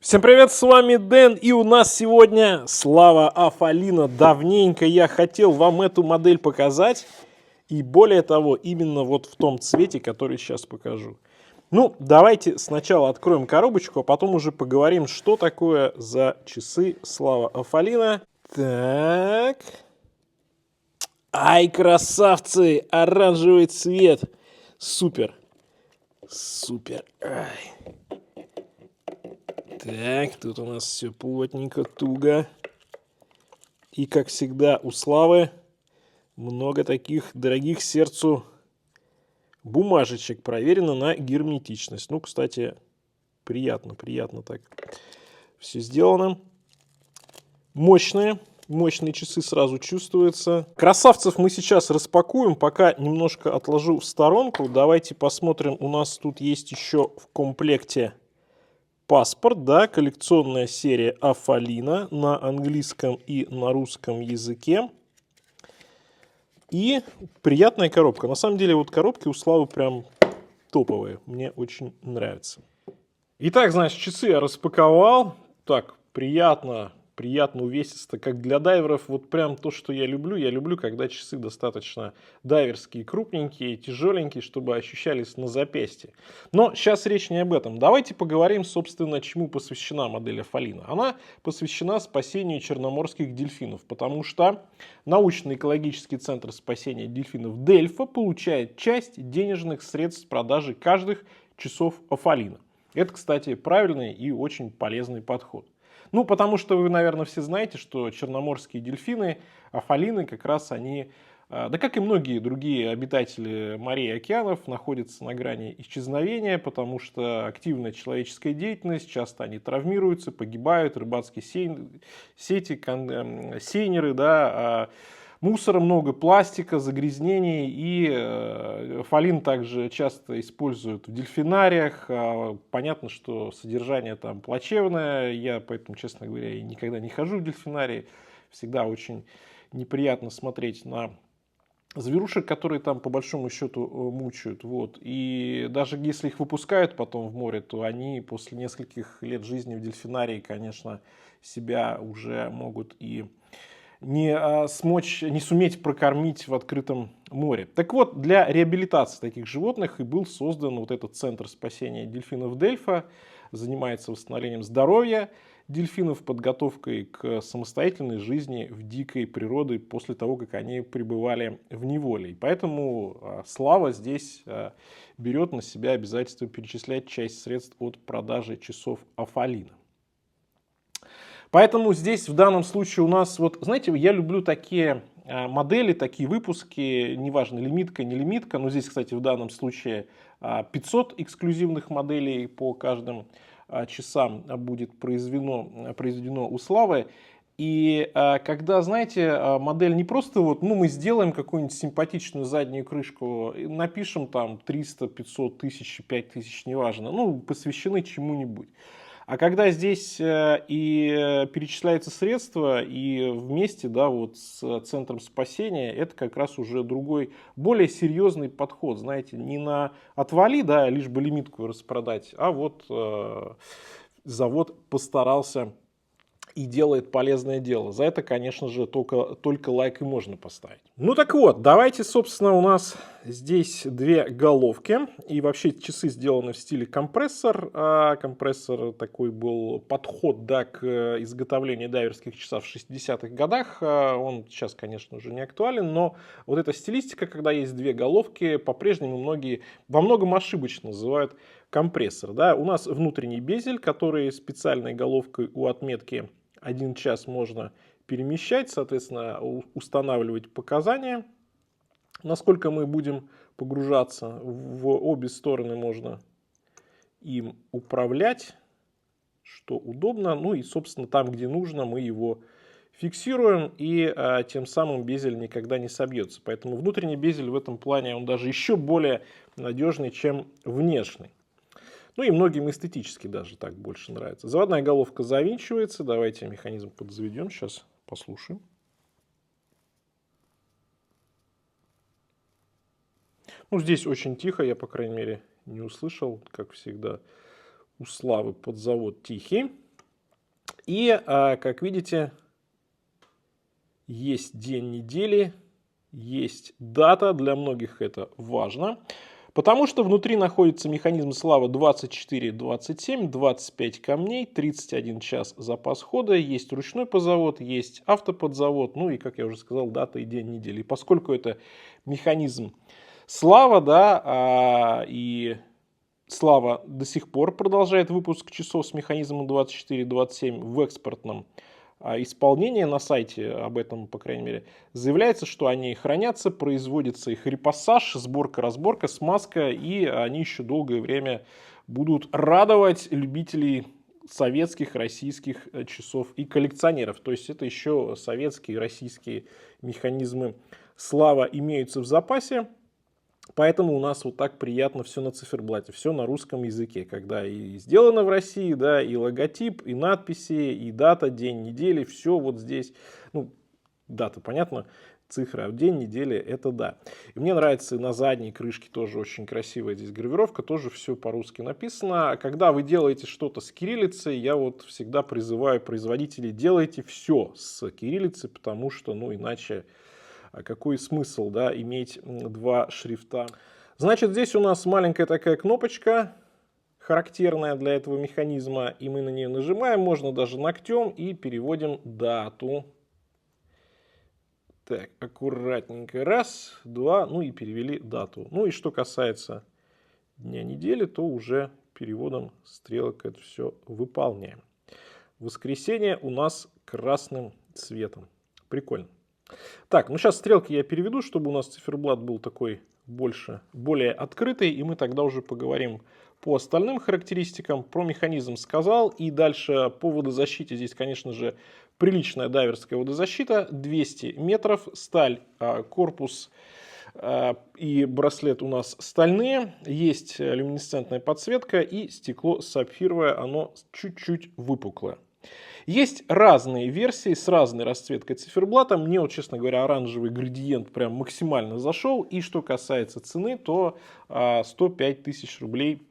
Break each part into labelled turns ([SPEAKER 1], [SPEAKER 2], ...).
[SPEAKER 1] Всем привет, с вами Дэн, и у нас сегодня Слава Афалина. Давненько я хотел вам эту модель показать, и более того, именно вот в том цвете, который сейчас покажу. Ну, давайте сначала откроем коробочку, а потом уже поговорим, что такое за часы Слава Афалина. Так. Ай, красавцы! Оранжевый цвет! Супер! Супер! Ай. Так, тут у нас все плотненько, туго. И, как всегда, у Славы много таких дорогих сердцу бумажечек. Проверено на герметичность. Ну, кстати, приятно так все сделано. Мощные часы сразу чувствуются. Красавцев мы сейчас распакуем. Пока немножко отложу в сторонку. Давайте посмотрим. У нас тут есть еще в комплекте паспорт, да, коллекционная серия Афалина на английском и на русском языке. И приятная коробка. На самом деле, вот коробки у Славы прям топовые. Мне очень нравятся. Итак, значит, часы я распаковал. Так, приятно увесисто, как для дайверов. Вот прям то, что я люблю. Я люблю, когда часы достаточно дайверские, крупненькие, тяжеленькие, чтобы ощущались на запястье. Но сейчас речь не об этом. Давайте поговорим, собственно, чему посвящена модель Афалина. Она посвящена спасению черноморских дельфинов, потому что научно-экологический центр спасения дельфинов Дельфа получает часть денежных средств с продажи каждых часов Афалина. Это, кстати, правильный и очень полезный подход. Ну, потому что вы, наверное, все знаете, что черноморские дельфины, афалины, как раз они, да как и многие другие обитатели морей и океанов, находятся на грани исчезновения, потому что активная человеческая деятельность, часто они травмируются, погибают, рыбацкие сети, сейнеры, да, мусора много, пластика, загрязнений, и афалин также часто используют в дельфинариях. Понятно, что содержание там плачевное, я поэтому, честно говоря, и никогда не хожу в дельфинарии. Всегда очень неприятно смотреть на зверушек, которые там по большому счету мучают. Вот. И даже если их выпускают потом в море, то они после нескольких лет жизни в дельфинарии, конечно, себя уже могут и не суметь прокормить в открытом море. Так вот, для реабилитации таких животных и был создан вот этот центр спасения дельфинов Дельфа. Занимается восстановлением здоровья дельфинов, подготовкой к самостоятельной жизни в дикой природе после того, как они пребывали в неволе. И поэтому Слава здесь берет на себя обязательство перечислять часть средств от продажи часов Афалина. Поэтому здесь в данном случае у нас, вот знаете, я люблю такие модели, такие выпуски, неважно, лимитка, не лимитка, но здесь, кстати, в данном случае 500 эксклюзивных моделей по каждым часам будет произведено у Славы. И когда, знаете, модель не просто вот, ну, мы сделаем какую-нибудь симпатичную заднюю крышку, напишем там 300, 500, 1000, 5000, неважно, ну, посвящены чему-нибудь. А когда здесь и перечисляются средства, и вместе, да, вот с центром спасения, это как раз уже другой, более серьезный подход, знаете, не на отвали, да, лишь бы лимитку распродать, а вот завод постарался и делает полезное дело. За это, конечно же, только лайк и можно поставить. Ну так вот, давайте, собственно, у нас здесь две головки. И вообще часы сделаны в стиле компрессор. Компрессор такой был подход, да, к изготовлению дайверских часов в 60-х годах. Он сейчас, конечно, уже не актуален, но вот эта стилистика, когда есть две головки, по-прежнему многие во многом ошибочно называют компрессор. Да. У нас внутренний безель, который специальной головкой у отметки 1 час можно перемещать, соответственно, устанавливать показания, насколько мы будем погружаться. В обе стороны можно им управлять, что удобно. Ну и, собственно, там, где нужно, мы его фиксируем, и тем самым безель никогда не собьется. Поэтому внутренний безель в этом плане, он даже еще более надежный, чем внешний. Ну и многим эстетически даже так больше нравится. Заводная головка завинчивается. Давайте механизм подзаведем. Сейчас послушаем. Ну, здесь очень тихо. Я, по крайней мере, не услышал. Как всегда, у Славы подзавод тихий. И, как видите, есть день недели, есть дата, для многих это важно. Потому что внутри находится механизм слава 24-27, 25 камней, 31 час запас хода, есть ручной подзавод, есть автоподзавод, ну и, как я уже сказал, дата и день недели. И поскольку это механизм слава, да, и слава до сих пор продолжает выпуск часов с механизмом 24-27 в экспортном исполнении на сайте, об этом, по крайней мере, заявляется, что они хранятся, производится их репассаж, сборка, разборка, смазка, и они еще долгое время будут радовать любителей советских, российских часов и коллекционеров. То есть это еще советские и российские механизмы слава имеются в запасе. Поэтому у нас вот так приятно все на циферблате, все на русском языке, когда и сделано в России, да, и логотип, и надписи, и дата, день недели, все вот здесь. Ну, дата, понятно, цифра, а день недели это да. И мне нравится на задней крышке тоже очень красивая здесь гравировка, тоже все по-русски написано. А когда вы делаете что-то с кириллицей, я вот всегда призываю производителей, делайте все с кириллицей, потому что, ну, иначе... А какой смысл, да, иметь два шрифта? Значит, здесь у нас маленькая такая кнопочка, характерная для этого механизма, и мы на нее нажимаем, можно даже ногтем, и переводим дату. Так, аккуратненько, раз, два, ну и перевели дату. Ну и что касается дня недели, то уже переводом стрелок это все выполняем. Воскресенье у нас красным цветом. Прикольно. Так, ну сейчас стрелки я переведу, чтобы у нас циферблат был такой более открытый, и мы тогда уже поговорим по остальным характеристикам. Про механизм сказал, и дальше по водозащите. Здесь, конечно же, приличная дайверская водозащита, 200 метров, сталь, корпус и браслет у нас стальные, есть люминесцентная подсветка и стекло сапфировое, оно чуть-чуть выпуклое. Есть разные версии с разной расцветкой циферблата. Мне, вот, честно говоря, оранжевый градиент прям максимально зашел. И что касается цены, то 105 тысяч рублей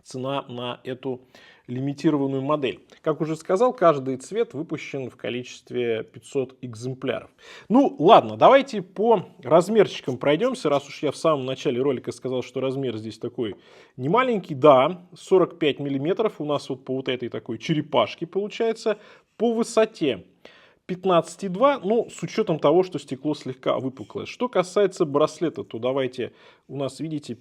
[SPEAKER 1] цена на эту лимитированную модель. Как уже сказал, каждый цвет выпущен в количестве 500 экземпляров. Ну, ладно, давайте по размерчикам пройдемся, раз уж я в самом начале ролика сказал, что размер здесь такой немаленький. Да, 45 миллиметров у нас вот по вот этой такой черепашке получается. По высоте 15,2, ну, с учетом того, что стекло слегка выпуклое. Что касается браслета, то давайте, у нас, видите,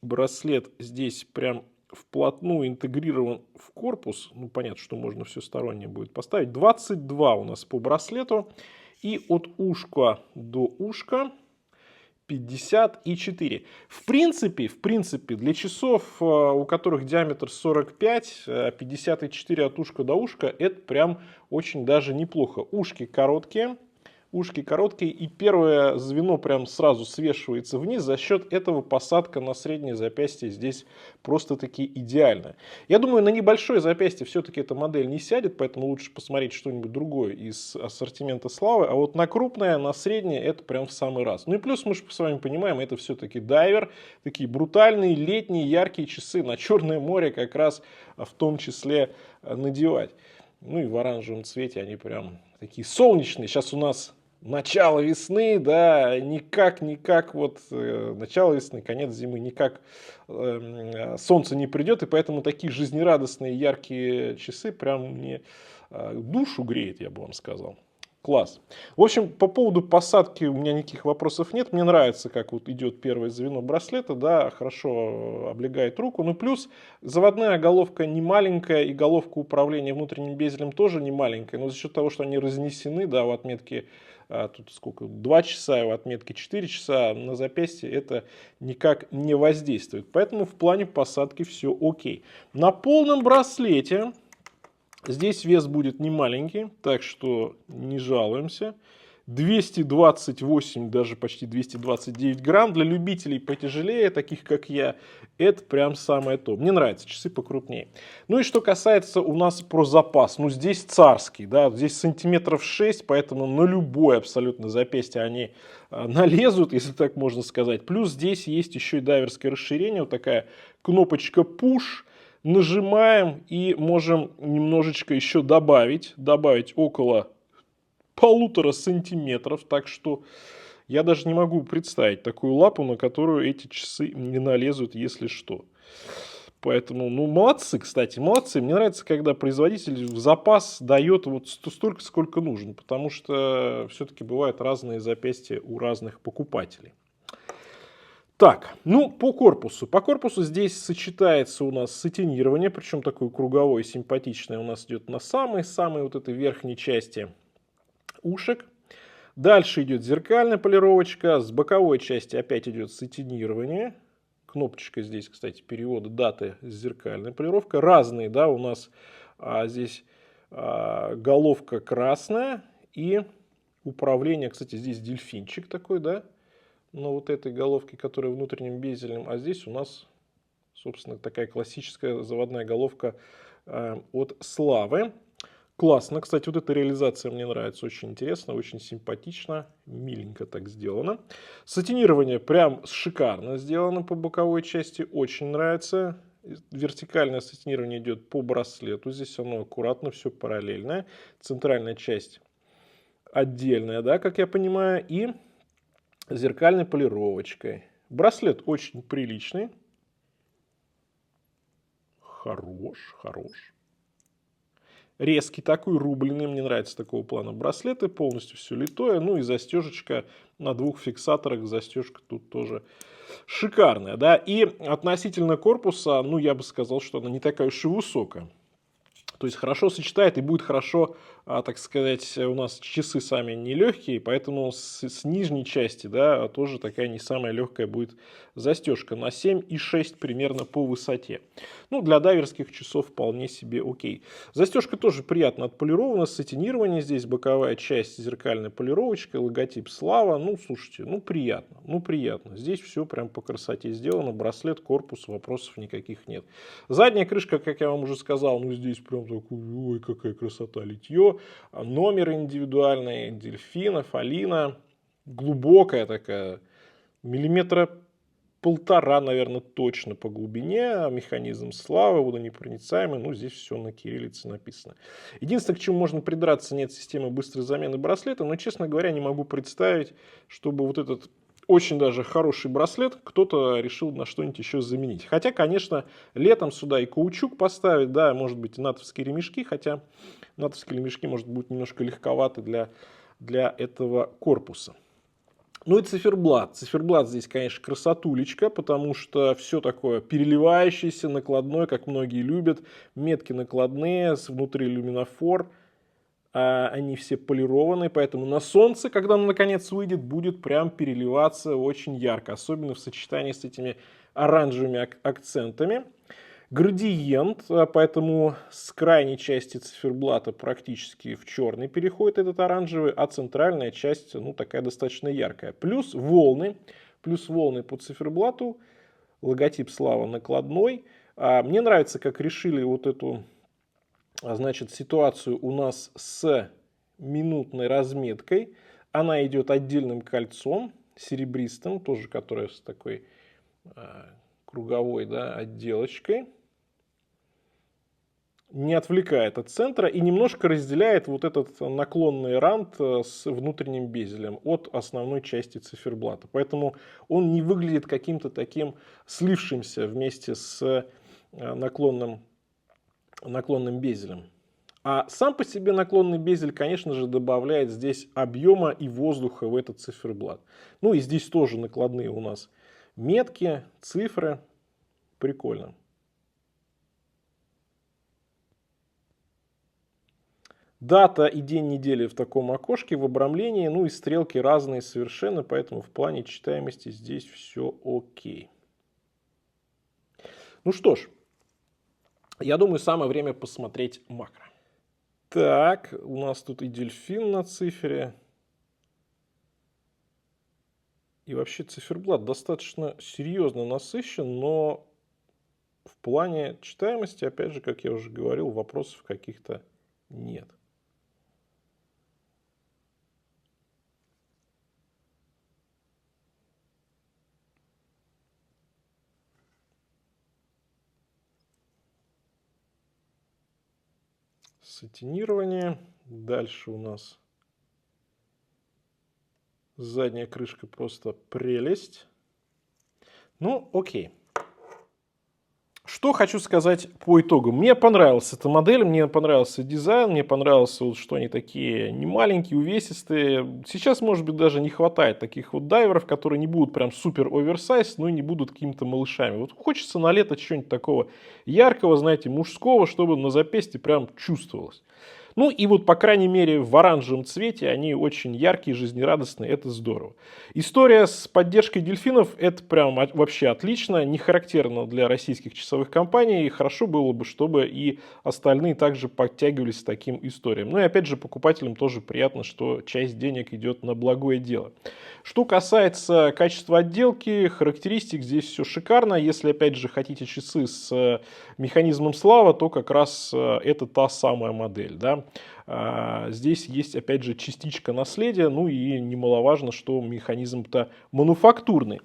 [SPEAKER 1] браслет здесь прям вплотную интегрирован в корпус. Ну, понятно, что можно всесторонне будет поставить. 22 у нас по браслету. И от ушка до ушка 54. В принципе, для часов, у которых диаметр 45, 54 от ушка до ушка, это прям очень даже неплохо. Ушки короткие, и первое звено прям сразу свешивается вниз. За счет этого посадка на среднее запястье здесь просто-таки идеальная. Я думаю, на небольшое запястье все-таки эта модель не сядет, поэтому лучше посмотреть что-нибудь другое из ассортимента славы. А вот на крупное, на среднее это прям в самый раз. Ну и плюс мы же с вами понимаем, это все-таки дайвер. Такие брутальные летние яркие часы на Черное море как раз в том числе надевать. Ну и в оранжевом цвете они прям такие солнечные. Сейчас у нас начало весны, да, никак вот начало весны, конец зимы, никак солнце не придет, и поэтому такие жизнерадостные яркие часы прям мне душу греет, я бы вам сказал. Класс. В общем, по поводу посадки у меня никаких вопросов нет. Мне нравится, как вот идет первое звено браслета, да, хорошо облегает руку. Ну, плюс заводная головка не маленькая, и головка управления внутренним безелем тоже не маленькая. Но за счет того, что они разнесены, да, в отметке, тут сколько, 2 часа, в отметке 4 часа на запястье, это никак не воздействует. Поэтому в плане посадки все окей. На полном браслете... Здесь вес будет не маленький, так что не жалуемся. 228, даже почти 229 грамм. Для любителей потяжелее, таких как я, это прям самое то. Мне нравятся часы покрупнее. Ну и что касается у нас про запас. Ну здесь царский, да, здесь сантиметров 6, поэтому на любое абсолютно запястье они налезут, если так можно сказать. Плюс здесь есть еще и дайверское расширение, вот такая кнопочка push. Нажимаем и можем немножечко еще добавить около 1,5 сантиметров. Так что я даже не могу представить такую лапу, на которую эти часы не налезут, если что. Поэтому, ну, молодцы, кстати, молодцы. Мне нравится, когда производитель в запас дает вот столько, сколько нужно, потому что все-таки бывают разные запястья у разных покупателей. Так, ну, по корпусу. По корпусу здесь сочетается у нас сатинирование, причем такое круговое, симпатичное у нас идет на самой-самой вот этой верхней части ушек. Дальше идет зеркальная полировочка, с боковой части опять идет сатинирование. Кнопочка здесь, кстати, перевода даты с зеркальной полировкой. Разные, да, у нас здесь головка красная и управление, кстати, здесь дельфинчик такой, да, на вот этой головке, которая внутренним безелем, а здесь у нас, собственно, такая классическая заводная головка от Славы. Классно, кстати, вот эта реализация мне нравится, очень интересно, очень симпатично, миленько так сделано. Сатинирование прям шикарно сделано по боковой части, очень нравится. Вертикальное сатинирование идет по браслету, здесь оно аккуратно, все параллельное. Центральная часть отдельная, да, как я понимаю, и зеркальной полировочкой. Браслет очень приличный. Хорош. Резкий такой, рубленый. Мне нравится такого плана браслеты. Полностью все литое. Ну и застежечка на двух фиксаторах. Застежка тут тоже шикарная. Да? И относительно корпуса, ну я бы сказал, что она не такая уж и высокая. То есть хорошо сочетает и будет хорошо, так сказать, у нас часы сами не легкие, поэтому с нижней части, да, тоже такая не самая легкая будет застежка на 7,6 примерно по высоте. Ну, для дайверских часов вполне себе окей. Застежка тоже приятно отполирована, сатинирование здесь, боковая часть зеркальной полировочкой, логотип Слава. Ну, слушайте, ну приятно. Здесь все прям по красоте сделано, браслет, корпус, вопросов никаких нет. Задняя крышка, как я вам уже сказал, ну здесь прям такой, ой, какая красота, литье. Номер индивидуальный, дельфинов, Алина. Глубокая такая, миллиметра 1,5, наверное, точно по глубине. Механизм Славы, водонепроницаемый. Ну, здесь все на кириллице написано. Единственное, к чему можно придраться, нет системы быстрой замены браслета. Но, честно говоря, не могу представить, чтобы вот этот очень даже хороший браслет кто-то решил на что-нибудь еще заменить. Хотя, конечно, летом сюда и каучук поставить, да, может быть, и натовские ремешки, хотя натовские ремешки, может, будут немножко легковаты для этого корпуса. Ну и циферблат. Циферблат здесь, конечно, красотулечка, потому что все такое переливающееся, накладное, как многие любят. Метки накладные, внутри люминофор. Они все полированные, поэтому на солнце, когда оно наконец выйдет, будет прям переливаться очень ярко, особенно в сочетании с этими оранжевыми акцентами. Градиент, поэтому с крайней части циферблата практически в черный переходит этот оранжевый, а центральная часть, ну, такая достаточно яркая. Плюс волны по циферблату, логотип Слава накладной. Мне нравится, как решили вот эту, значит, ситуацию у нас с минутной разметкой. Она идет отдельным кольцом, серебристым, тоже которое с такой круговой, да, отделочкой. Не отвлекает от центра и немножко разделяет вот этот наклонный рант с внутренним безелем от основной части циферблата. Поэтому он не выглядит каким-то таким слившимся вместе с наклонным безелем. А сам по себе наклонный безель, конечно же, добавляет здесь объема и воздуха в этот циферблат. Ну и здесь тоже накладные у нас метки, цифры. Прикольно. Дата и день недели в таком окошке, в обрамлении, ну и стрелки разные совершенно, поэтому в плане читаемости здесь все окей. Ну что ж, я думаю, самое время посмотреть макро. Так, у нас тут и дельфин на цифре. И вообще циферблат достаточно серьезно насыщен, но в плане читаемости, опять же, как я уже говорил, вопросов каких-то нет. сатинирование. Дальше у нас задняя крышка просто прелесть. Ну, окей. Что хочу сказать по итогу. Мне понравилась эта модель, мне понравился дизайн, мне понравилось, вот, что они такие не маленькие, увесистые. Сейчас, может быть, даже не хватает таких вот дайверов, которые не будут прям супер оверсайз, но и не будут какими-то малышами. Вот хочется на лето чего-нибудь такого яркого, знаете, мужского, чтобы на запястье прям чувствовалось. Ну и вот, по крайней мере, в оранжевом цвете они очень яркие, жизнерадостные, это здорово. История с поддержкой дельфинов, это прям вообще отлично, не характерно для российских часовых компаний, и хорошо было бы, чтобы и остальные также подтягивались к таким историям. Ну и опять же, покупателям тоже приятно, что часть денег идет на благое дело. Что касается качества отделки, характеристик, здесь все шикарно. Если, опять же, хотите часы с механизмом слава, то как раз это та самая модель. Да? Здесь есть, опять же, частичка наследия, ну и немаловажно, что механизм-то мануфактурный.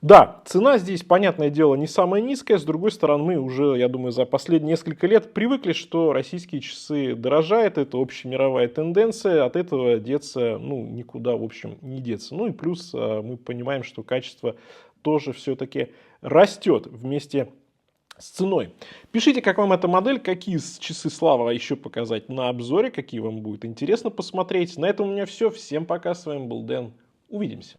[SPEAKER 1] Да, цена здесь, понятное дело, не самая низкая. С другой стороны, мы уже, я думаю, за последние несколько лет привыкли, что российские часы дорожают. Это общемировая тенденция. От этого деться, ну, никуда, в общем, не деться. Ну и плюс мы понимаем, что качество тоже все-таки растет вместе с ценой. Пишите, как вам эта модель, какие часы слава еще показать на обзоре, какие вам будет интересно посмотреть. На этом у меня все. Всем пока, с вами был Дэн. Увидимся.